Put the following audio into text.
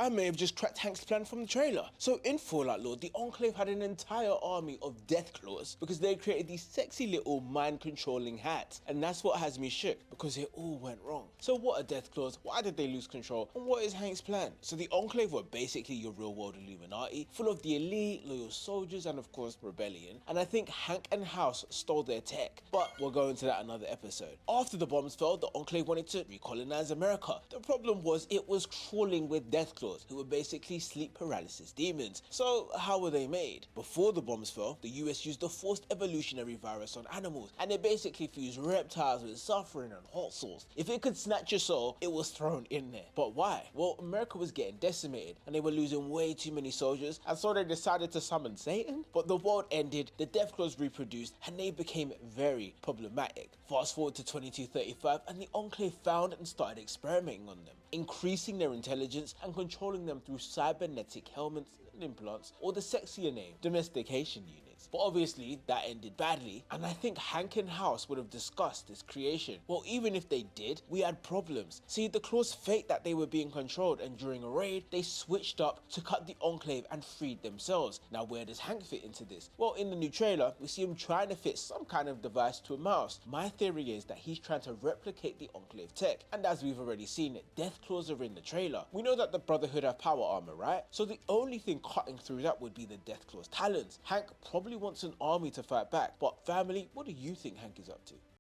I may have just cracked Hank's plan from the trailer. So in Fallout lore, the Enclave had an entire army of deathclaws because they created these sexy little mind controlling hats, and that's what has me shook because it all went wrong. So what are deathclaws, why did they lose control, and what is Hank's plan? So the Enclave were basically your real world Illuminati, full of the elite, loyal soldiers, and of course rebellion, and I think Hank and House stole their tech, but we'll go into that another episode. After the bombs fell, the Enclave wanted to recolonize America. The problem was it was crawling with deathclaws, who were basically sleep paralysis demons. So how were they made? Before the bombs fell, the US used a forced evolutionary virus on animals, and it basically fused reptiles with suffering and hot sauce. If it could snatch your soul, it was thrown in there. But why? Well, America was getting decimated, and they were losing way too many soldiers, and so they decided to summon Satan. But the world ended, the deathclaws reproduced, and they became very problematic. Fast forward to 2235, and the Enclave found and started experimenting on them, increasing their intelligence and controlling them through cybernetic helmets and implants, or the sexier name, domestication units. But obviously that ended badly, and I think Hank and House would have discussed this creation. Well, even if they did, we had problems. See, the claws faked that they were being controlled, and during a raid, they switched up to cut the Enclave and freed themselves. Now where does Hank fit into this? Well, in the new trailer, we see him trying to fit some kind of device to a mouse. My theory is that he's trying to replicate the Enclave tech, and as we've already seen it, deathclaws are in the trailer. We know that the Brotherhood have power armor, right? So the only thing cutting through that would be the deathclaws talons. Hank probably wants an army to fight back, but family, what do you think Hank is up to?